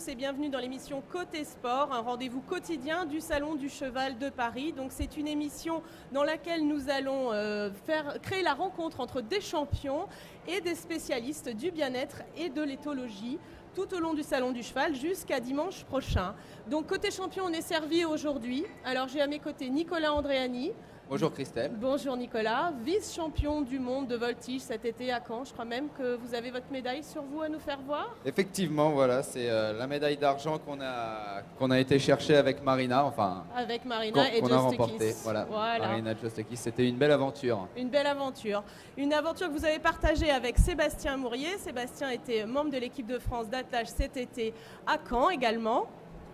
tous et bienvenue dans l'émission Côté Sport, un rendez-vous quotidien du Salon du Cheval de Paris. Donc c'est une émission dans laquelle nous allons créer la rencontre entre des champions et des spécialistes du bien-être et de l'éthologie tout au long du Salon du Cheval jusqu'à dimanche prochain. Donc côté champion, on est servi aujourd'hui. Alors j'ai à mes côtés Nicolas Andréani. Bonjour Christelle. Bonjour Nicolas, vice-champion du monde de voltige cet été à Caen. Je crois même que vous avez votre médaille sur vous à nous faire voir. Effectivement, voilà, c'est la médaille d'argent qu'on a été chercher avec Marina, enfin avec Marina et qu'on a remporté. Voilà. Marina Jostekis, c'était une belle aventure. Une belle aventure. Une aventure que vous avez partagée avec Sébastien Mourier. Sébastien était membre de l'équipe de France d'attelage cet été à Caen également.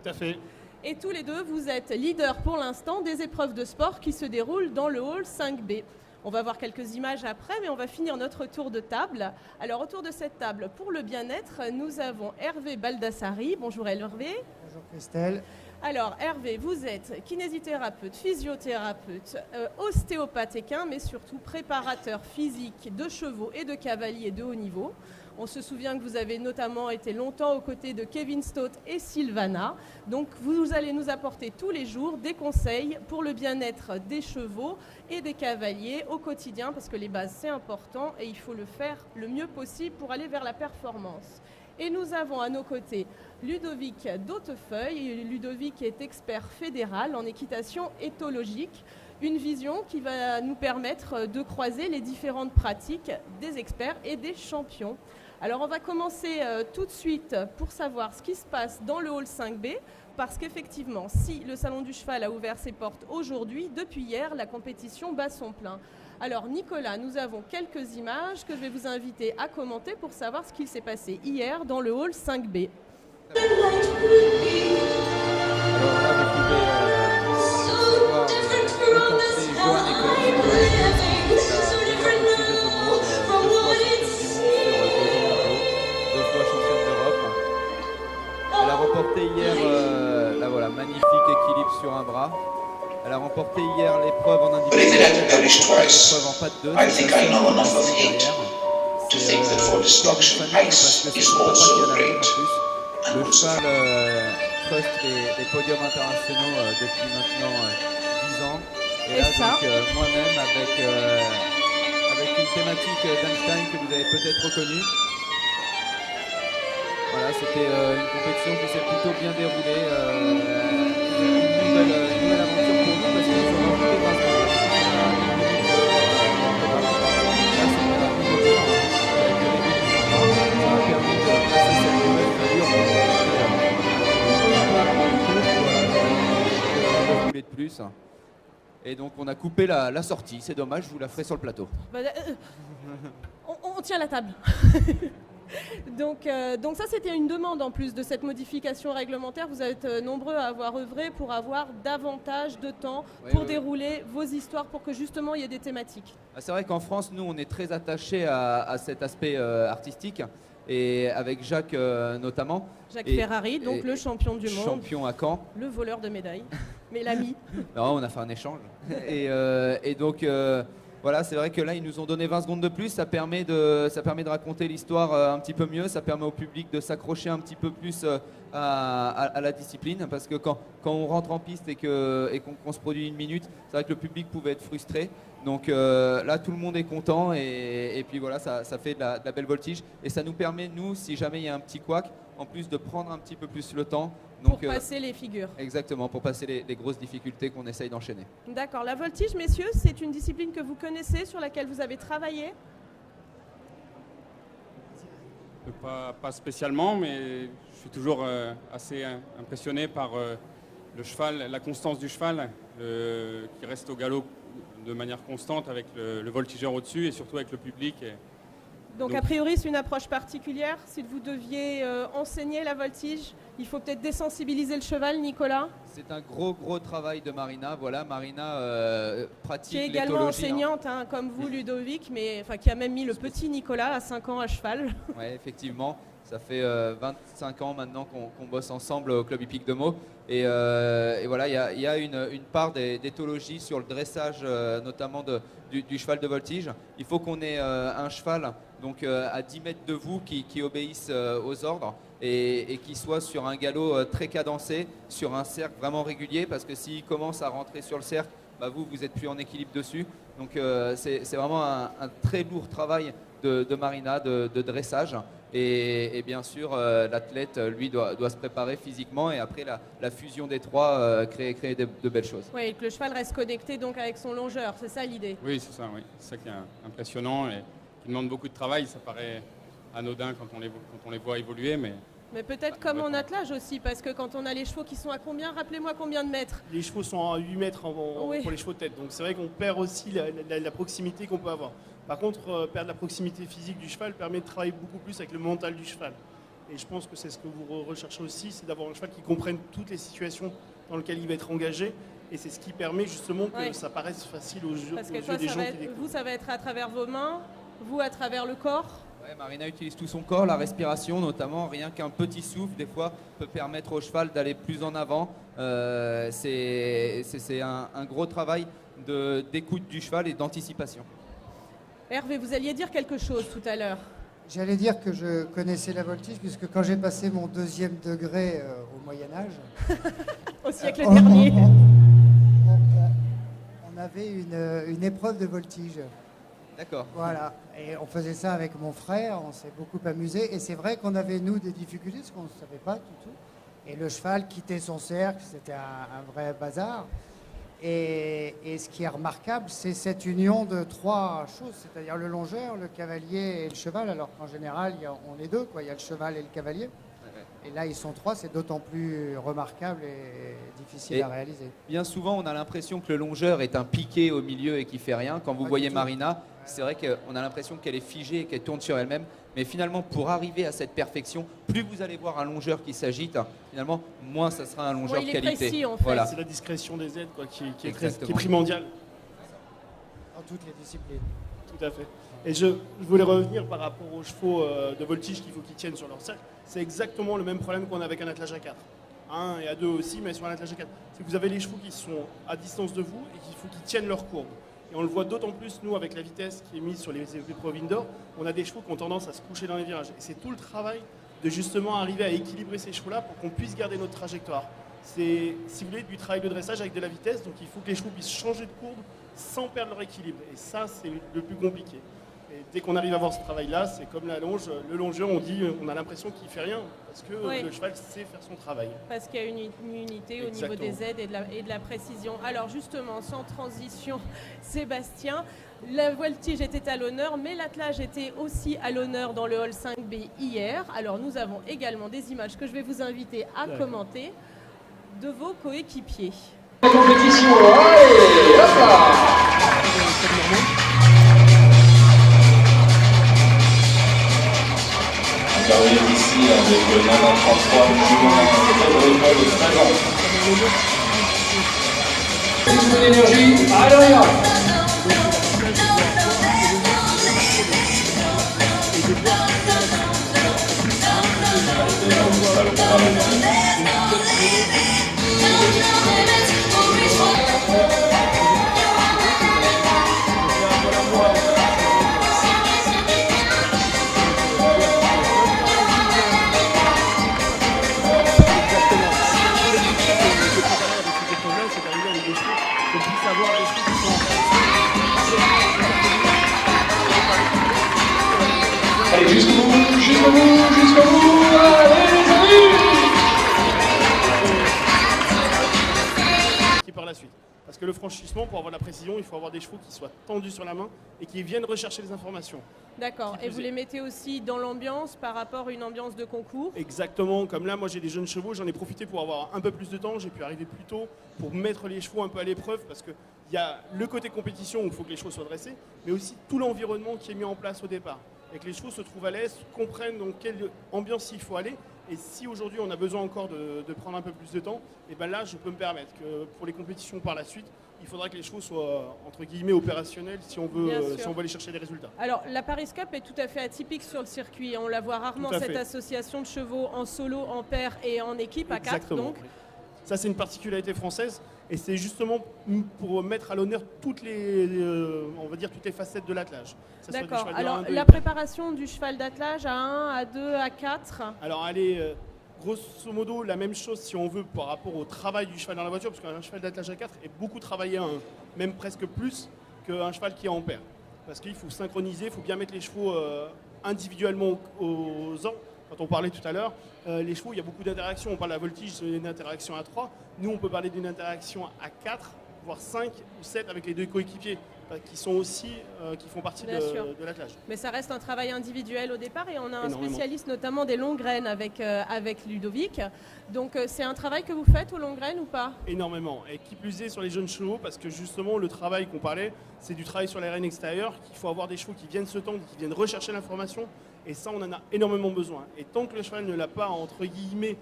Tout à fait. Et tous les deux, vous êtes leaders pour l'instant des épreuves de sport qui se déroulent dans le hall 5B. On va voir quelques images après, mais on va finir notre tour de table. Alors, autour de cette table, pour le bien-être, nous avons Hervé Baldassari. Bonjour Hervé. Bonjour Christelle. Alors Hervé, vous êtes kinésithérapeute, physiothérapeute, ostéopathe équin, mais surtout préparateur physique de chevaux et de cavaliers de haut niveau. On se souvient que vous avez notamment été longtemps aux côtés de Kevin Stott et Sylvana. Donc vous allez nous apporter tous les jours des conseils pour le bien-être des chevaux et des cavaliers au quotidien, parce que les bases c'est important et il faut le faire le mieux possible pour aller vers la performance. Et nous avons à nos côtés Ludovic d'Hautefeuille. Ludovic est expert fédéral en équitation éthologique, une vision qui va nous permettre de croiser les différentes pratiques des experts et des champions. Alors on va commencer tout de suite pour savoir ce qui se passe dans le hall 5B, parce qu'effectivement, si le Salon du Cheval a ouvert ses portes aujourd'hui, depuis hier, la compétition bat son plein. Alors Nicolas, nous avons quelques images que je vais vous inviter à commenter pour savoir ce qu'il s'est passé hier dans le hall 5B. Alors là, vous pouvez voir Johan deux fois championne d'Europe. Elle a remporté hier la magnifique équilibre sur un bras. Elle a remporté hier l'épreuve en individuel, l'épreuve en pas de deux. I think I know enough of hate to think that for destruction pace is also great. Le cheval trust les podiums internationaux depuis maintenant 10 ans. Et là, donc, moi-même, avec une thématique d'Einstein que vous avez peut-être reconnue. Voilà, c'était une compétition qui s'est plutôt bien déroulée. Une nouvelle aventure pour nous parce qu'ils ont remporté 20 points. De plus. Et donc on a coupé la sortie, c'est dommage, je vous la ferai sur le plateau. On tient la table. Donc ça c'était une demande en plus de cette modification réglementaire. Vous êtes nombreux à avoir œuvré pour avoir davantage de temps pour dérouler vos histoires, pour que justement il y ait des thématiques. C'est vrai qu'en France, nous on est très attachés à cet aspect artistique. Et avec Jacques notamment. Jacques Ferrari, donc le champion du monde. Champion à Caen. Le voleur de médailles, mais l'ami. Non, on a fait un échange. Et donc, voilà, c'est vrai que là, ils nous ont donné 20 secondes de plus. Ça permet de raconter l'histoire un petit peu mieux. Ça permet au public de s'accrocher un petit peu plus à la discipline. Parce que quand on rentre en piste et qu'on se produit une minute, c'est vrai que le public pouvait être frustré. Donc là, tout le monde est content et puis voilà, ça fait de la belle voltige. Et ça nous permet, nous, si jamais il y a un petit couac, en plus de prendre un petit peu plus le temps. Donc, pour passer les figures. Exactement, pour passer les grosses difficultés qu'on essaye d'enchaîner. D'accord. La voltige, messieurs, c'est une discipline que vous connaissez, sur laquelle vous avez travaillé ? Pas spécialement, mais je suis toujours assez impressionné par le cheval, la constance du cheval, qui reste au galop de manière constante avec le voltigeur au-dessus et surtout avec le public. Donc a priori c'est une approche particulière. Si vous deviez enseigner la voltige, il faut peut-être désensibiliser le cheval, Nicolas. C'est un gros travail de Marina. Voilà, Marina pratique l'éthologie. Qui est également enseignante, comme vous Ludovic, mais qui a même mis le petit Nicolas à 5 ans à cheval. Oui, effectivement. Ça fait 25 ans maintenant qu'on bosse ensemble au Club Hippique de Meaux. Et voilà, il y a une part d'éthologie sur le dressage, notamment du cheval de voltige. Il faut qu'on ait un cheval donc, à 10 mètres de vous qui obéisse aux ordres. et qu'il soit sur un galop très cadencé, sur un cercle vraiment régulier, parce que s'il commence à rentrer sur le cercle, bah vous n'êtes plus en équilibre dessus. Donc c'est vraiment un très lourd travail de Marina, de dressage. Et bien sûr, l'athlète, lui, doit se préparer physiquement, et après la fusion des trois créer de belles choses. Oui, et que le cheval reste connecté donc avec son longeur, c'est ça l'idée? Oui, c'est ça, oui. C'est ça qui est impressionnant et qui demande beaucoup de travail. Ça paraît anodin quand on les voit évoluer, mais peut-être comme en attelage aussi, parce que quand on a les chevaux qui sont à combien, rappelez-moi combien de mètres? Les chevaux sont à 8 mètres Oui. pour les chevaux de tête, donc c'est vrai qu'on perd aussi la proximité qu'on peut avoir. Par contre, perdre la proximité physique du cheval permet de travailler beaucoup plus avec le mental du cheval. Et je pense que c'est ce que vous recherchez aussi, c'est d'avoir un cheval qui comprenne toutes les situations dans lesquelles il va être engagé. Et c'est ce qui permet justement que ça paraisse facile aux yeux Parce que des toi, gens qui découvrent. vous, ça va être à travers vos mains, vous à travers le corps. Ouais, Marina utilise tout son corps, la respiration notamment. Rien qu'un petit souffle, des fois, peut permettre au cheval d'aller plus en avant. C'est un gros travail d'écoute du cheval et d'anticipation. Hervé, vous alliez dire quelque chose tout à l'heure. J'allais dire que je connaissais la voltige, puisque quand j'ai passé mon 2e degré au Moyen-Âge, Au siècle dernier. on avait une épreuve de voltige. D'accord. Voilà, et on faisait ça avec mon frère, on s'est beaucoup amusé, et c'est vrai qu'on avait, nous, des difficultés, parce qu'on ne savait pas du tout. Et le cheval quittait son cercle, c'était un vrai bazar. Et ce qui est remarquable, c'est cette union de 3 choses, c'est-à-dire le longeur, le cavalier et le cheval, alors qu'en général, on est 2, quoi. Il y a le cheval et le cavalier. Et là, ils sont 3, c'est d'autant plus remarquable et difficile à réaliser. Bien souvent, on a l'impression que le longeur est un piqué au milieu et qui fait rien. Quand vous voyez Marina, c'est vrai qu'on a l'impression qu'elle est figée et qu'elle tourne sur elle-même. Mais finalement, pour arriver à cette perfection, plus vous allez voir un longeur qui s'agite, finalement, moins ça sera un longeur de qualité. Précis, en fait. Voilà. C'est la discrétion des aides qui Exactement. est primordiale. Dans toutes les disciplines. Tout à fait. Et je voulais revenir par rapport aux chevaux de voltige qu'il faut qu'ils tiennent sur leur cercle. C'est exactement le même problème qu'on a avec un attelage à 4. À 1 et à 2 aussi, mais sur un attelage à 4. C'est que vous avez les chevaux qui sont à distance de vous et qu'il faut qu'ils tiennent leur courbe. Et on le voit d'autant plus, nous, avec la vitesse qui est mise sur les épreuves indoor, on a des chevaux qui ont tendance à se coucher dans les virages. Et c'est tout le travail de justement arriver à équilibrer ces chevaux-là pour qu'on puisse garder notre trajectoire. C'est, si vous voulez, du travail de dressage avec de la vitesse, donc il faut que les chevaux puissent changer de courbe sans perdre leur équilibre. Et ça, c'est le plus compliqué. Et dès qu'on arrive à voir ce travail-là, c'est comme la longe. Le longeur, on a l'impression qu'il ne fait rien, parce que le cheval sait faire son travail. Parce qu'il y a une unité au niveau des aides et de la précision. Alors justement, sans transition, Sébastien, la voltige était à l'honneur, mais l'attelage était aussi à l'honneur dans le Hall 5B hier. Alors nous avons également des images que je vais vous inviter à commenter de vos coéquipiers. La compétition, allez, hop là! Regardez ici avec Nana 33, Jument, de 13 ans. Plus d'énergie, allez, on y va! Allez, jusqu'au bout, jusqu'au bout, jusqu'au bout, allez les amis! Qui par la suite. Parce que le franchissement, pour avoir de la précision, il faut avoir des chevaux qui soient tendus sur la main et qui viennent rechercher les informations. D'accord. Et vous les mettez aussi dans l'ambiance par rapport à une ambiance de concours? Exactement, comme là, moi j'ai des jeunes chevaux, j'en ai profité pour avoir un peu plus de temps, j'ai pu arriver plus tôt pour mettre les chevaux un peu à l'épreuve parce qu'il y a le côté compétition où il faut que les chevaux soient dressés, mais aussi tout l'environnement qui est mis en place au départ. Et que les chevaux se trouvent à l'aise, comprennent dans quelle ambiance il faut aller. Et si aujourd'hui on a besoin encore de prendre un peu plus de temps, et ben là je peux me permettre que pour les compétitions par la suite, il faudra que les chevaux soient entre guillemets opérationnels si on veut aller chercher des résultats. Alors la Paris Cup est tout à fait atypique sur le circuit. On la voit rarement, cette association de chevaux en solo, en paire et en équipe à 4. Donc. Ça, c'est une particularité française et c'est justement pour mettre à l'honneur toutes les, on va dire, toutes les facettes de l'attelage. Que ce soit du D'accord. cheval de Alors, 1, 2 la et 3. préparation du cheval d'attelage à 1, à 2, à 4. Alors, elle est grosso modo la même chose si on veut par rapport au travail du cheval dans la voiture, parce qu'un cheval d'attelage à 4 est beaucoup travaillé à 1, même presque plus qu'un cheval qui est en paire. Parce qu'il faut synchroniser, il faut bien mettre les chevaux individuellement aux ans. Quand on parlait tout à l'heure, les chevaux, il y a beaucoup d'interactions. On parle de la voltige, c'est une interaction à 3. Nous, on peut parler d'une interaction à 4, voire 5 ou 7 avec les deux coéquipiers, qui sont aussi, qui font partie Bien sûr. de l'attelage. Mais ça reste un travail individuel au départ et on a un Énormément. spécialiste notamment des longues graines avec Ludovic. Donc c'est un travail que vous faites aux longues graines ou pas? Énormément. Et qui plus est sur les jeunes chevaux, parce que justement, le travail qu'on parlait, c'est du travail sur les rênes extérieures, qu'il faut avoir des chevaux qui viennent se tendre, qui viennent rechercher l'information. Et ça, on en a énormément besoin. Et tant que le cheval ne l'a pas, entre guillemets,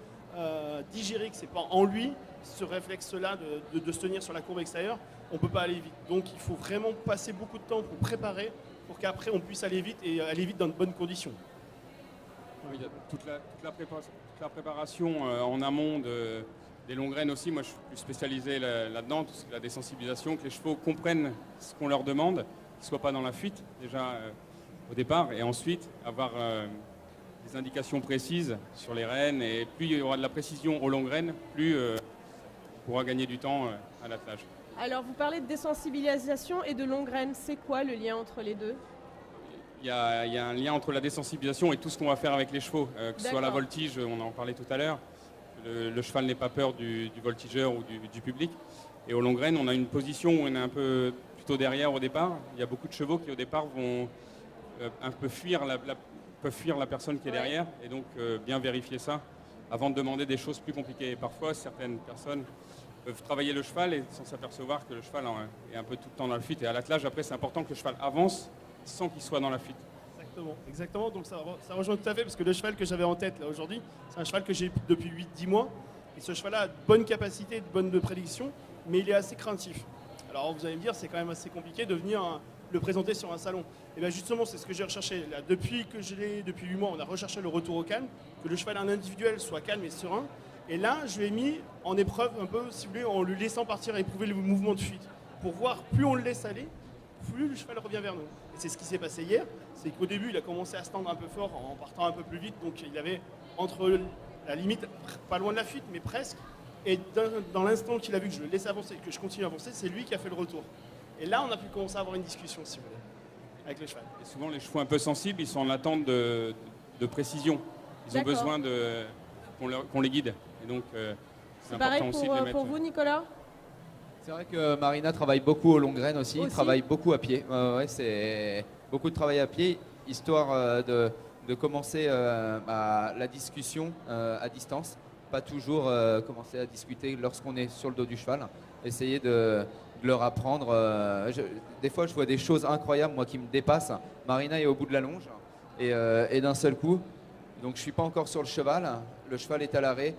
digéré, que c'est pas en lui, ce réflexe-là de se tenir sur la courbe extérieure, on ne peut pas aller vite. Donc il faut vraiment passer beaucoup de temps pour préparer, pour qu'après on puisse aller vite et aller vite dans de bonnes conditions. Il y a toute la préparation en amont des longues graines aussi. Moi, je suis plus spécialisé là-dedans, tout ce qui est la désensibilisation, que les chevaux comprennent ce qu'on leur demande, qu'ils ne soient pas dans la fuite déjà au départ, et ensuite avoir des indications précises sur les rênes. Et plus il y aura de la précision aux longues graines, plus on pourra gagner du temps à l'attelage. Alors vous parlez de désensibilisation et de longues graines. C'est quoi le lien entre les deux? Il y a un lien entre la désensibilisation et tout ce qu'on va faire avec les chevaux, que ce soit la D'accord. voltige, on en parlait tout à l'heure. Le cheval n'est pas peur du voltigeur ou du public. Et aux longues graines, on a une position où on est un peu plutôt derrière au départ. Il y a beaucoup de chevaux qui au départ vont un peu fuir la personne qui est Ouais. derrière. Et donc bien vérifier ça avant de demander des choses plus compliquées. Et parfois, certaines personnes peuvent travailler le cheval et sans s'apercevoir que le cheval est un peu tout le temps dans la fuite. Et à l'attelage, après, c'est important que le cheval avance sans qu'il soit dans la fuite. Exactement. Donc ça rejoint tout à fait, parce que le cheval que j'avais en tête là aujourd'hui, c'est un cheval que j'ai depuis 8-10 mois. Et ce cheval-là a de bonnes capacités, de bonnes prédictions, mais il est assez craintif. Alors vous allez me dire, c'est quand même assez compliqué de venir le présenter sur un salon. Et bien justement, c'est ce que j'ai recherché. Là, depuis 8 mois, on a recherché le retour au calme, que le cheval en individuel soit calme et serein. Et là, je l'ai mis en épreuve un peu, si vous voulez, en le laissant partir et éprouver le mouvement de fuite. Pour voir, plus on le laisse aller, plus le cheval revient vers nous. Et c'est ce qui s'est passé hier, c'est qu'au début, il a commencé à se tendre un peu fort en partant un peu plus vite. Donc il avait entre la limite, pas loin de la fuite, mais presque. Et dans l'instant qu'il a vu que je le laissais avancer, que je continue à avancer, c'est lui qui a fait le retour. Et là, on a pu commencer à avoir une discussion, si vous voulez, avec le cheval. Et souvent, les chevaux un peu sensibles, ils sont en attente de précision. Ils ont D'accord. besoin qu'on les guide. Et donc, c'est C'est pareil important aussi de les mettre. pour vous, Nicolas? C'est vrai que Marina travaille beaucoup aux longues graines aussi, Aussi. travaille beaucoup à pied. Ouais, c'est beaucoup de travail à pied, histoire de commencer la discussion à distance. Pas toujours commencer à discuter lorsqu'on est sur le dos du cheval. Essayer de leur apprendre. Des fois, je vois des choses incroyables, moi, qui me dépassent. Marina est au bout de la longe et d'un seul coup. Donc, je ne suis pas encore sur le cheval. Le cheval est à l'arrêt.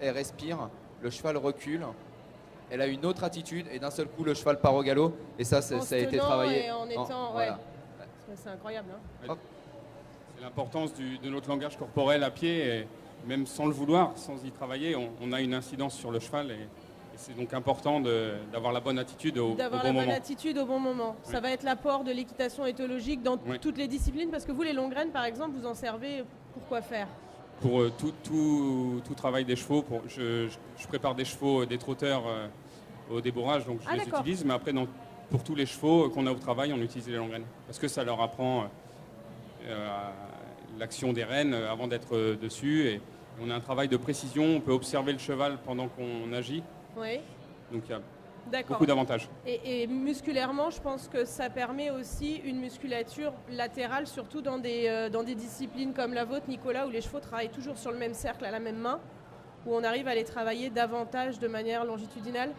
Elle respire. Le cheval recule. Elle a une autre attitude et d'un seul coup, le cheval part au galop. Et ça, ça En a se été tenant travaillé. et en étant, voilà. C'est incroyable. Hein. C'est l'importance de notre langage corporel à pied. Et même sans le vouloir, sans y travailler, on a une incidence sur le cheval. Et c'est donc important d'avoir la bonne attitude au D'avoir bon la moment. bonne attitude au bon moment. Ça va être l'apport de l'équitation éthologique dans Oui. toutes les disciplines, parce que vous, les longues graines, par exemple, vous en servez pour quoi faire? Pour tout travail des chevaux, je prépare des chevaux, des trotteurs au débourrage, donc je les d'accord. utilise. Mais après, pour tous les chevaux qu'on a au travail, on utilise les longues graines. Parce que ça leur apprend l'action des rênes avant d'être dessus. Et on a un travail de précision, on peut observer le cheval pendant qu'on agit. Oui, Donc il y a d'accord. beaucoup d'avantages. Et musculairement, je pense que ça permet aussi une musculature latérale, surtout dans des disciplines comme la vôtre, Nicolas, où les chevaux travaillent toujours sur le même cercle à la même main, où on arrive à les travailler davantage de manière longitudinale.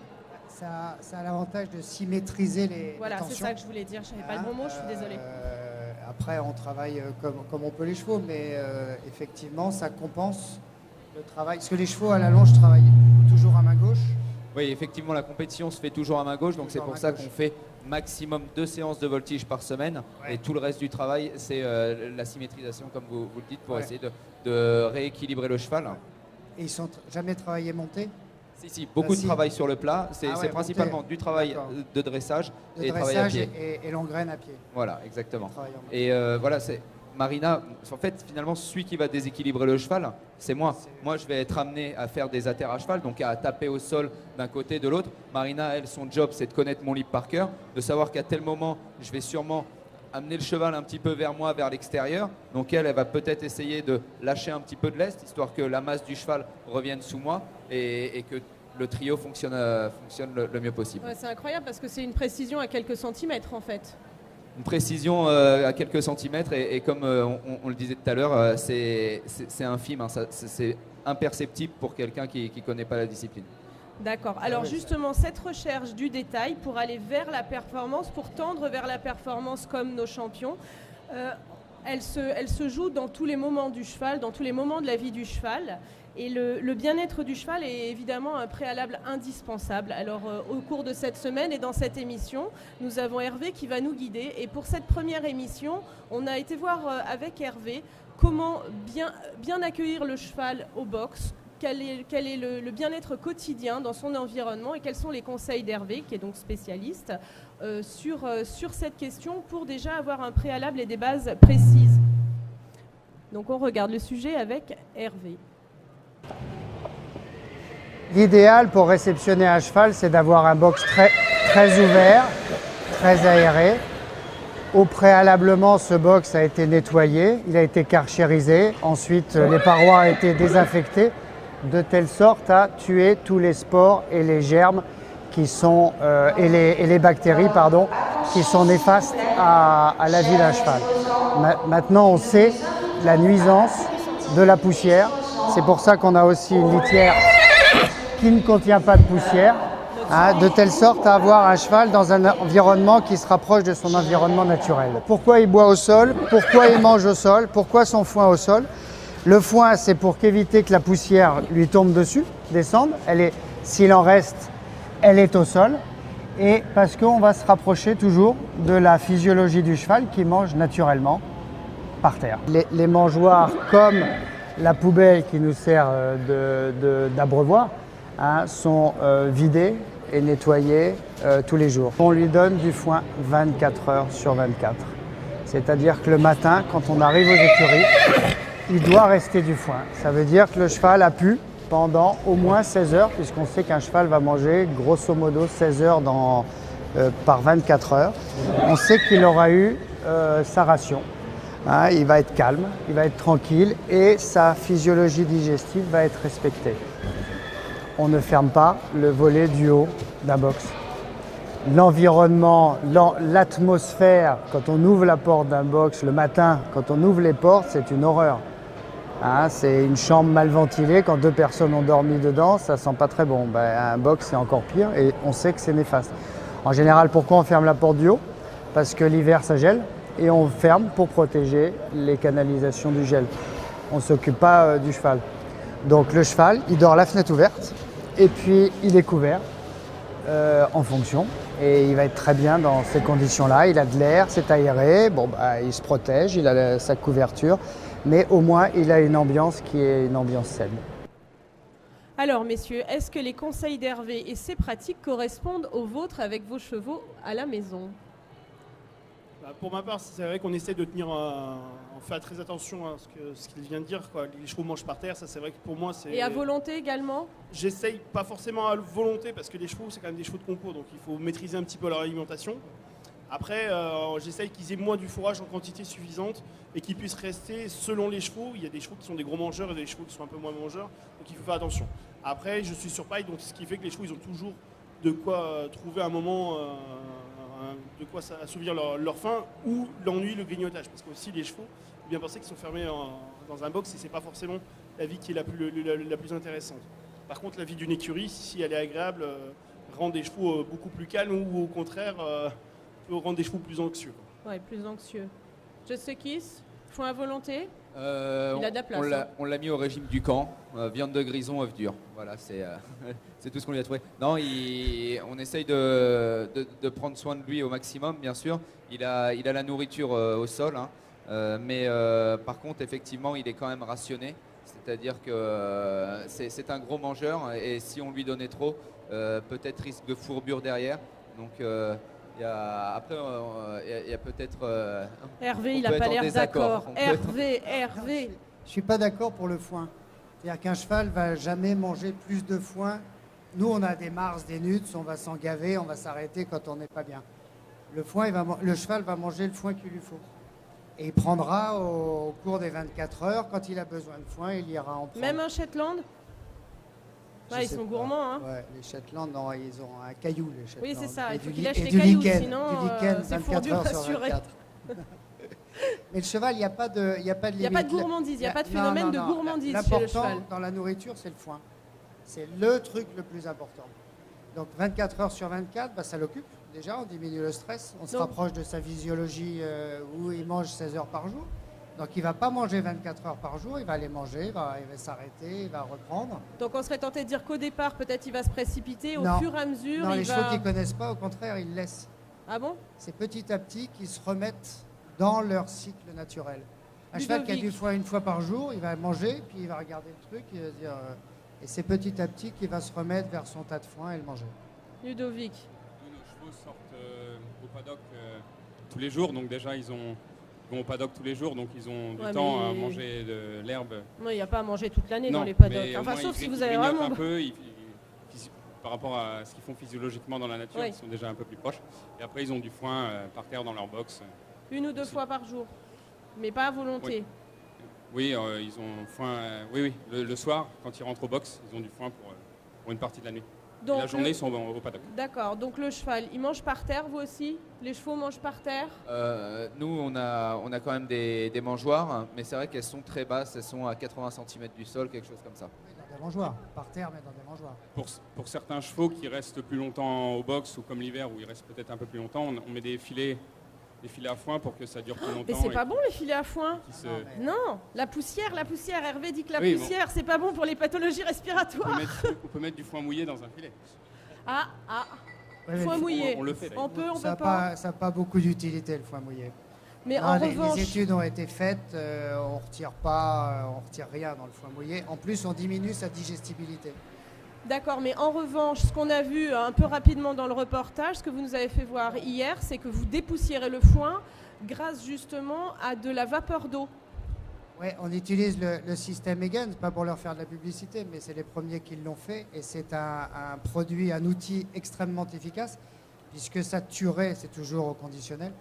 Ça a l'avantage de symétriser les Voilà, c'est tensions. ça que je voulais dire. Je savais pas le bon mot, je suis désolée. Après, on travaille comme on peut les chevaux, mais effectivement, ça compense le travail. Parce que les chevaux à la longe travaillent toujours à main gauche. Oui, effectivement, la compétition se fait toujours à main gauche, donc c'est Toujours à pour main ça gauche. qu'on fait maximum 2 séances de voltige par semaine. Ouais. Et tout le reste du travail, c'est la symétrisation, comme vous le dites, pour Ouais. essayer de rééquilibrer le cheval. Et ils sont jamais travaillés montés. Si, beaucoup de Si. travail sur le plat. C'est Ah ouais, principalement monter. du travail D'accord. de dressage Le et travail à dressage pied. et l'engraine à pied. Voilà, exactement. Travail en main. Et voilà, c'est Marina. En fait, finalement, celui qui va déséquilibrer le cheval, c'est moi. Moi, je vais être amené à faire des atters à cheval, donc à taper au sol d'un côté, de l'autre. Marina, elle, son job, c'est de connaître mon livre par cœur, de savoir qu'à tel moment, je vais sûrement amener le cheval un petit peu vers moi, vers l'extérieur. Donc elle va peut-être essayer de lâcher un petit peu de lest, histoire que la masse du cheval revienne sous moi et que le trio fonctionne le mieux possible. Ouais, c'est incroyable parce que c'est une précision à quelques centimètres en fait. Une précision à quelques centimètres et comme on le disait tout à l'heure, c'est infime, hein, c'est imperceptible pour quelqu'un qui ne connaît pas la discipline. D'accord. Alors justement, cette recherche du détail pour aller vers la performance, pour tendre vers la performance comme nos champions, elle se joue dans tous les moments du cheval, dans tous les moments de la vie du cheval. Et le bien-être du cheval est évidemment un préalable indispensable. Alors au cours de cette semaine et dans cette émission, nous avons Hervé qui va nous guider. Et pour cette première émission, on a été voir avec Hervé comment bien accueillir le cheval au box, quel est le bien-être quotidien dans son environnement et quels sont les conseils d'Hervé, qui est donc spécialiste, sur cette question pour déjà avoir un préalable et des bases précises. Donc on regarde le sujet avec Hervé. L'idéal pour réceptionner un cheval, c'est d'avoir un box très ouvert, très aéré. Au préalablement, ce box a été nettoyé, il a été karchérisé. Ensuite, les parois ont été désinfectées de telle sorte à tuer tous les spores et les germes qui sont, et les bactéries qui sont néfastes à la vie d'un cheval. Maintenant, on sait la nuisance de la poussière. C'est pour ça qu'on a aussi une litière qui ne contient pas de poussière, de telle sorte à avoir un cheval dans un environnement qui se rapproche de son environnement naturel. Pourquoi il boit au sol? Pourquoi il mange au sol? Pourquoi son foin au sol? Le foin, c'est pour qu'éviter que la poussière lui tombe dessus, descende. S'il en reste, elle est au sol. Et parce qu'on va se rapprocher toujours de la physiologie du cheval qui mange naturellement par terre. Les mangeoires, comme la poubelle qui nous sert d'abreuvoir, sont vidées et nettoyées tous les jours. On lui donne du foin 24 heures sur 24. C'est-à-dire que le matin, quand on arrive aux écuries, il doit rester du foin. Ça veut dire que le cheval a pu pendant au moins 16 heures, puisqu'on sait qu'un cheval va manger grosso modo 16 heures par 24 heures. On sait qu'il aura eu sa ration. Il va être calme, il va être tranquille et sa physiologie digestive va être respectée. On ne ferme pas le volet du haut d'un box. L'environnement, l'atmosphère, quand on ouvre la porte d'un box le matin, quand on ouvre les portes, c'est une horreur. C'est une chambre mal ventilée, quand 2 personnes ont dormi dedans, ça sent pas très bon. Un box, c'est encore pire et on sait que c'est néfaste. En général, pourquoi on ferme la porte du haut? Parce que l'hiver, ça gèle. Et on ferme pour protéger les canalisations du gel. On ne s'occupe pas du cheval. Donc le cheval, il dort la fenêtre ouverte et puis il est couvert en fonction. Et il va être très bien dans ces conditions-là. Il a de l'air, c'est aéré, il se protège, il a sa couverture, mais au moins il a une ambiance qui est une ambiance saine. Alors messieurs, est-ce que les conseils d'Hervé et ses pratiques correspondent aux vôtres avec vos chevaux à la maison? Pour ma part, c'est vrai qu'on essaie de tenir, on fait très attention à ce qu'il vient de dire, quoi. Les chevaux mangent par terre, ça c'est vrai que pour moi c'est... Et à volonté également? J'essaye pas forcément à volonté parce que les chevaux c'est quand même des chevaux de concours, donc il faut maîtriser un petit peu leur alimentation. Après, j'essaye qu'ils aient moins du fourrage en quantité suffisante et qu'ils puissent rester selon les chevaux. Il y a des chevaux qui sont des gros mangeurs et des chevaux qui sont un peu moins mangeurs, donc il faut faire attention. Après, je suis sur paille, donc ce qui fait que les chevaux ils ont toujours de quoi trouver un moment... de quoi assouvir leur faim ou l'ennui, le grignotage. Parce que aussi les chevaux, il faut bien penser qu'ils sont fermés dans un box et c'est pas forcément la vie qui est la plus intéressante. Par contre, la vie d'une écurie, si elle est agréable, rend des chevaux beaucoup plus calmes ou au contraire peut rendre des chevaux plus anxieux. Oui, plus anxieux. Just a Kiss, foin à volonté? Il a de la place. On l'a mis au régime du camp, viande de grison, œufs durs. Voilà, c'est tout ce qu'on lui a trouvé. Non, on essaye de prendre soin de lui au maximum, bien sûr. Il a la nourriture au sol, mais par contre, effectivement, il est quand même rationné. C'est-à-dire que c'est un gros mangeur et si on lui donnait trop, peut-être risque de fourbure derrière. Donc il y a peut-être. Hervé, on il n'a peut pas être en l'air désaccord. d'accord. On peut être- Hervé. Je suis pas d'accord pour le foin. C'est-à-dire qu'un cheval va jamais manger plus de foin. Nous, on a des mars, des nuts, on va s'en gaver, on va s'arrêter quand on n'est pas bien. Le cheval va manger le foin qu'il lui faut. Et il prendra au cours des 24 heures, quand il a besoin de foin, il ira en prendre. Même un Shetland Je Ouais, ils sais sont pas. gourmands. Hein. Ouais, les Shetland, non, ils ont un caillou, les Shetland. Oui, c'est ça, Et il faut du qu'il li- lâche et les du cailloux, lichen, sinon, du lichen c'est 24 fourbure heures sur assurée. 24. Mais le cheval, il n'y a pas de limite. Il n'y a pas de gourmandise, il n'y a pas de phénomène de gourmandise chez le L'important cheval. dans la nourriture, c'est le foin. C'est le truc le plus important. Donc 24 heures sur 24, bah, ça l'occupe. Déjà, on diminue le stress. On se Donc- rapproche de sa physiologie où il mange 16 heures par jour. Donc il ne va pas manger 24 heures par jour, il va aller manger, il va s'arrêter, il va reprendre. Donc on serait tenté de dire qu'au départ, peut-être il va se précipiter, au Non. fur et à mesure, Non, il les va... chevaux qui ne connaissent pas, au contraire, ils laissent. Ah bon C'est petit à petit qu'ils se remettent dans leur cycle naturel. Un cheval qui a Ludovic. du foin une fois par jour, il va manger, puis il va regarder le truc, il va se dire, et c'est petit à petit qu'il va se remettre vers son tas de foin et le manger. Ludovic. Tous nos chevaux sortent au paddock tous les jours, donc déjà ils vont au paddock tous les jours, donc ils ont du Ouais, temps à mais- manger de l'herbe. Non, il n'y a pas à manger toute l'année Non, dans les paddocks. mais au Enfin, moins, sauf ils si gri- vous ils avez grignotent vraiment... un peu, par rapport à ce qu'ils font physiologiquement dans la nature, Oui. ils sont déjà un peu plus proches. Et après ils ont du foin par terre dans leur box. Une ou deux fois par jour, mais pas à volonté. Oui, ils ont foin. Oui, le soir, quand ils rentrent au box, ils ont du foin pour une partie de la nuit. Et Donc, la journée, ils sont au paddock. D'accord, donc le cheval, il mange par terre, vous aussi? Les chevaux mangent par terre? Nous, on a quand même des mangeoires, mais c'est vrai qu'elles sont très basses, elles sont à 80 cm du sol, quelque chose comme ça. Dans des mangeoires, par terre, mais dans des mangeoires. Pour certains chevaux qui restent plus longtemps au box, ou comme l'hiver où ils restent peut-être un peu plus longtemps, on met des filets à foin pour que ça dure plus longtemps. Mais c'est et pas bon les filets à foin? qu'ils se- Non, mais- Non, la poussière, Hervé dit que la Oui, bon. poussière, c'est pas bon pour les pathologies on, respiratoires. on peut mettre du foin mouillé dans un filet. Ah, Ouais, mais foin mouillé. on le fait, On peut ça n'a pas. pas beaucoup d'utilité, le foin mouillé. Mais Non, en les revanche, études ont été faites, on retire pas, on retire rien dans le foin mouillé. En plus, on diminue sa digestibilité. d'accord, mais en revanche, ce qu'on a vu un peu rapidement dans le reportage, ce que vous nous avez fait voir hier, c'est que vous dépoussiérez le foin grâce justement à de la vapeur d'eau. Ouais, on utilise le système Egan, pas pour leur faire de la publicité, mais c'est les premiers qui l'ont fait. Et c'est un produit, un outil extrêmement efficace, puisque ça tuerait, c'est toujours au conditionnel,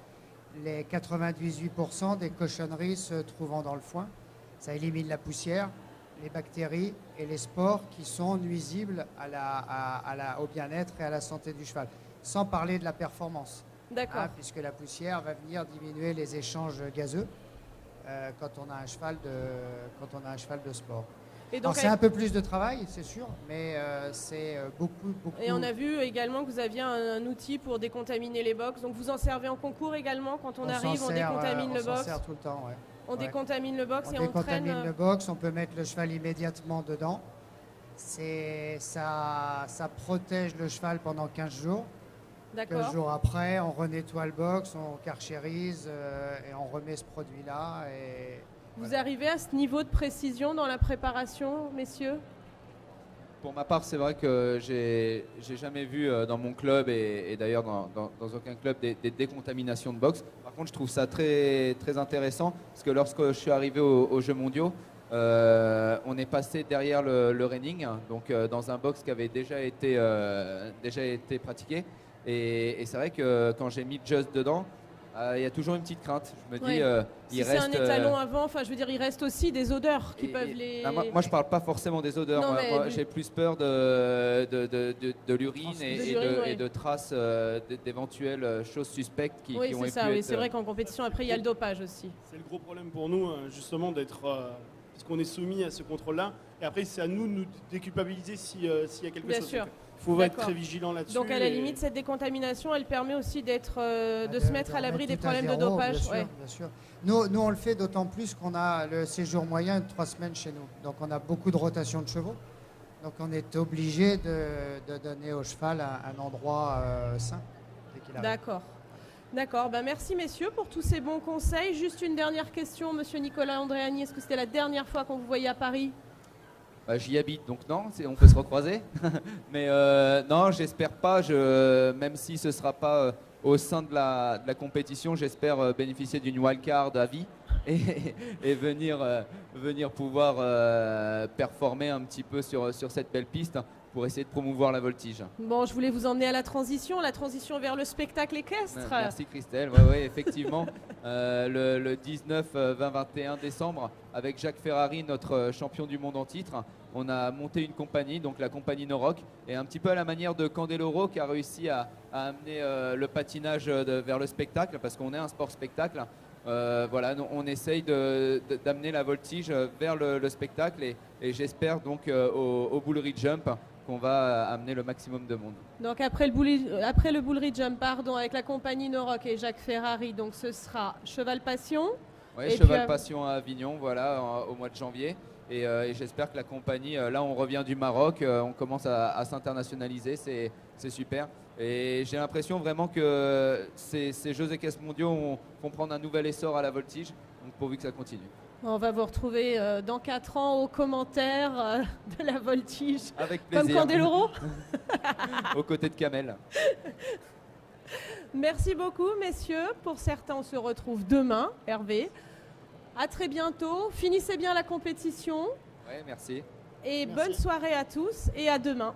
les 98% des cochonneries se trouvant dans le foin. Ça élimine la poussière, les bactéries et les spores qui sont nuisibles au bien-être et à la santé du cheval. Sans parler de la performance, D'accord. puisque la poussière va venir diminuer les échanges gazeux. Quand on a un cheval de sport. Et Alors, donc, c'est un peu plus de travail, c'est sûr, mais c'est beaucoup. et on a vu également que vous aviez un outil pour décontaminer les box. Donc vous en servez en concours également quand on arrive, on décontamine le on s'en box. sert tout le temps, ouais. On Ouais. décontamine le box On et on décontamine traîne. le box, on peut mettre le cheval immédiatement dedans. Ça protège le cheval pendant 15 jours. 15 D'accord. jours après, on renettoie le box, on carchérise et on remet ce produit-là. Et Vous arrivez à ce niveau de précision dans la préparation, messieurs? Pour ma part, c'est vrai que j'ai jamais vu dans mon club et d'ailleurs dans aucun club des décontaminations de box. Par contre, je trouve ça très, très intéressant parce que lorsque je suis arrivé aux Jeux mondiaux, on est passé derrière le reining, donc dans un box qui avait déjà été pratiqué. Et c'est vrai que quand j'ai mis Just dedans, il y a toujours une petite crainte. Je me dis, Ouais. il Si c'est reste. un étalon avant, enfin je veux dire, il reste aussi des odeurs qui peuvent les. Ah, moi, je parle pas forcément des odeurs. Non, mais Moi, du- j'ai plus peur de l'urine De et l'urine, de, ouais. et de traces d'éventuelles choses suspectes qui Oui, ont c'est pu ça. Oui, être- c'est vrai qu'en compétition, après, il y a le dopage aussi. C'est le gros problème pour nous, justement, d'être. Parce qu'on est soumis à ce contrôle-là. Et après, c'est à nous de nous déculpabiliser s'il y a quelque Bien chose. sûr. Il faut être D'accord. très vigilant là-dessus. Donc à la et- limite, cette décontamination, elle permet aussi d'être, de de- se mettre de à l'abri remettre des tout à problèmes de zéro, dopage. Bien sûr, Ouais. bien sûr. Nous, on le fait d'autant plus qu'on a le séjour moyen de 3 semaines chez nous. Donc, on a beaucoup de rotation de chevaux. Donc, on est obligé de donner au cheval un endroit sain dès qu'il arrive. D'accord. D'accord. Ben, merci messieurs pour tous ces bons conseils. Juste une dernière question, monsieur Nicolas Andréani. Est-ce que c'était la dernière fois qu'on vous voyait à Paris? J'y habite, donc non, on peut se recroiser. Mais non, j'espère pas, même si ce ne sera pas au sein de la compétition, j'espère bénéficier d'une wildcard à vie et venir pouvoir performer un petit peu sur cette belle piste pour essayer de promouvoir la voltige. Bon, je voulais vous emmener à la transition vers le spectacle équestre. Merci Christelle, ouais, effectivement. Le 19, 20, 21 décembre, avec Jacques Ferrari, notre champion du monde en titre, on a monté une compagnie, donc la compagnie Noroc, et un petit peu à la manière de Candeloro qui a réussi à amener le patinage vers le spectacle, parce qu'on est un sport spectacle. Voilà, on essaye d'amener la voltige vers le spectacle et j'espère donc au Bullrich Jump qu'on va amener le maximum de monde. Donc après le Bullrich Jump, avec la compagnie Noroc et Jacques Ferrari, donc ce sera Cheval Passion. Oui, Cheval Passion à Avignon, voilà, au mois de janvier. Et j'espère que la compagnie, là on revient du Maroc, on commence à s'internationaliser, c'est super. Et j'ai l'impression vraiment que ces Jeux équestres mondiaux vont prendre un nouvel essor à la voltige, donc pourvu que ça continue. On va vous retrouver dans 4 ans aux commentaires de la voltige. Avec plaisir. Comme Candeloro. Aux côtés de Kamel. Merci beaucoup, messieurs. Pour certains, on se retrouve demain, Hervé. À très bientôt. Finissez bien la compétition. Ouais, merci. Et Merci. bonne soirée à tous et à demain.